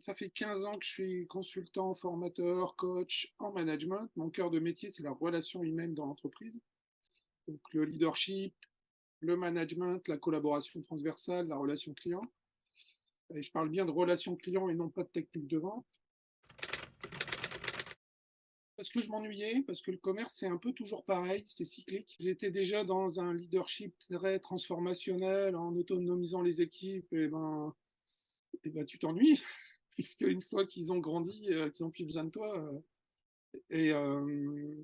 Ça fait 15 ans que je suis consultant, formateur, coach en management. Mon cœur de métier, c'est la relation humaine dans l'entreprise. Donc le leadership, le management, la collaboration transversale, la relation client. Et je parle bien de relation client et non pas de technique de vente. Parce que je m'ennuyais, parce que le commerce, c'est un peu toujours pareil, c'est cyclique. J'étais déjà dans un leadership très transformationnel, en autonomisant les équipes, et ben tu t'ennuies, puisque une fois qu'ils ont grandi, qu'ils n'ont plus besoin de toi, et, euh,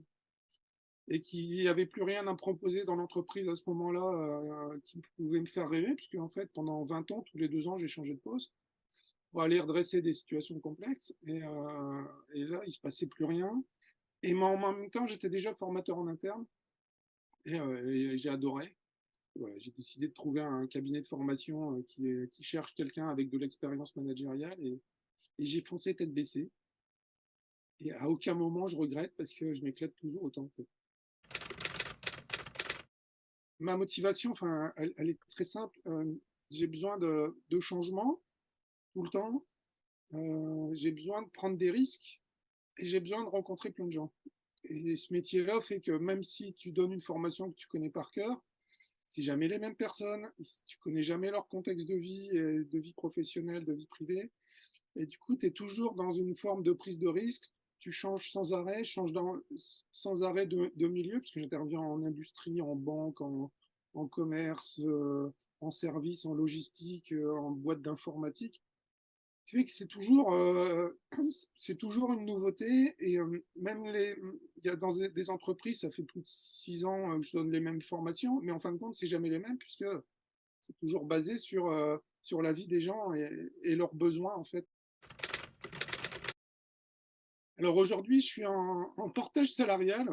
et qu'il n'y avait plus rien à me proposer dans l'entreprise à ce moment-là qui pouvait me faire rêver, puisque en fait, pendant 20 ans, tous les 2 ans, j'ai changé de poste pour aller redresser des situations complexes. Et là, il ne se passait plus rien. Et en même temps, j'étais déjà formateur en interne et j'ai adoré. Voilà, j'ai décidé de trouver un cabinet de formation qui cherche quelqu'un avec de l'expérience managériale et j'ai foncé tête baissée. Et à aucun moment je regrette parce que je m'éclate toujours autant. En fait. Ma motivation, enfin, elle est très simple. J'ai besoin de changement tout le temps. J'ai besoin de prendre des risques et j'ai besoin de rencontrer plein de gens. Et ce métier-là fait que même si tu donnes une formation que tu connais par cœur, c'est jamais les mêmes personnes, tu connais jamais leur contexte de vie professionnelle, de vie privée. Et du coup, tu es toujours dans une forme de prise de risque. Tu changes sans arrêt, sans arrêt de milieu, puisque j'interviens en industrie, en banque, en commerce, en service, en logistique, en boîte d'informatique. Ce qui fait que c'est toujours une nouveauté. Et même il y a dans des entreprises, ça fait plus de 6 ans que je donne les mêmes formations, mais en fin de compte, c'est jamais les mêmes, puisque c'est toujours basé sur la vie des gens et leurs besoins, en fait. Alors aujourd'hui, je suis en portage salarial.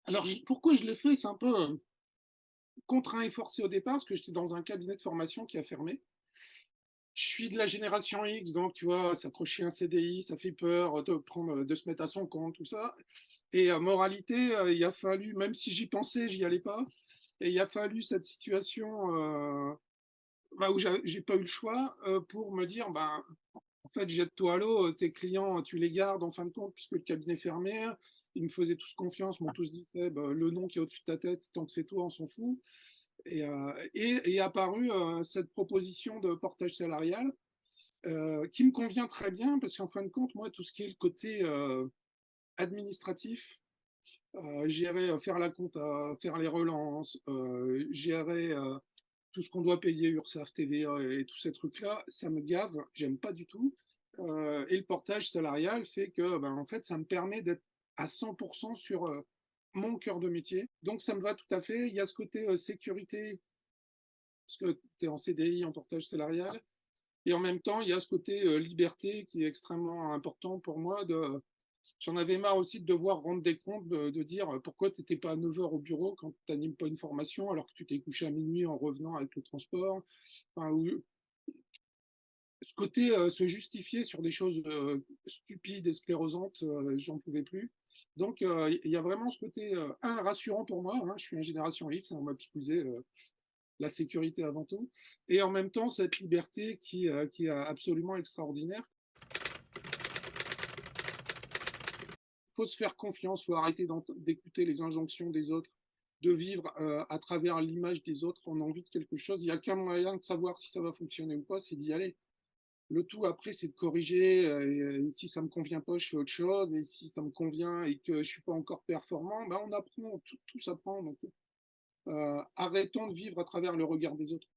Alors pourquoi je l'ai fait? C'est un peu contraint et forcé au départ, parce que j'étais dans un cabinet de formation qui a fermé. Je suis de la génération X, donc tu vois, s'accrocher un CDI, ça fait peur de se mettre à son compte, tout ça. Et moralité, il a fallu, même si j'y pensais, j'y allais pas. Et il a fallu cette situation où j'ai pas eu le choix pour me dire, ben, en fait, jette-toi à l'eau, tes clients, tu les gardes en fin de compte, puisque le cabinet est fermé. Ils me faisaient tous confiance, m'ont tous dit, Seb, le nom qui est au-dessus de ta tête, tant que c'est toi, on s'en fout. Et est apparue cette proposition de portage salarial qui me convient très bien, parce qu'en fin de compte, moi, tout ce qui est le côté administratif, gérer, faire la compta, faire les relances, gérer tout ce qu'on doit payer, URSSAF, TVA et tous ces trucs-là, ça me gave, j'aime pas du tout. Et le portage salarial fait que, ben, en fait, ça me permet d'être à 100% sur mon cœur de métier. Donc, ça me va tout à fait. Il y a ce côté sécurité, parce que tu es en CDI, en portage salarial. Et en même temps, il y a ce côté liberté qui est extrêmement important pour moi. J'en avais marre aussi de devoir rendre des comptes, de dire pourquoi tu n'étais pas à 9 heures au bureau quand tu n'animes pas une formation alors que tu t'es couché à minuit en revenant avec le transport. Enfin, ce côté se justifier sur des choses stupides et sclérosantes, j'en pouvais plus. Donc il y a vraiment ce côté, un, rassurant pour moi, hein, je suis une génération X, hein, on m'a picousé la sécurité avant tout, et en même temps cette liberté qui est absolument extraordinaire. Il faut se faire confiance, il faut arrêter d'écouter les injonctions des autres, de vivre à travers l'image des autres en envie de quelque chose. Il n'y a qu'un moyen de savoir si ça va fonctionner ou pas, c'est d'y aller. Le tout après, c'est de corriger. Et si ça me convient pas, je fais autre chose. Et si ça me convient et que je suis pas encore performant, ben on apprend, tout s'apprend. Donc, arrêtons de vivre à travers le regard des autres.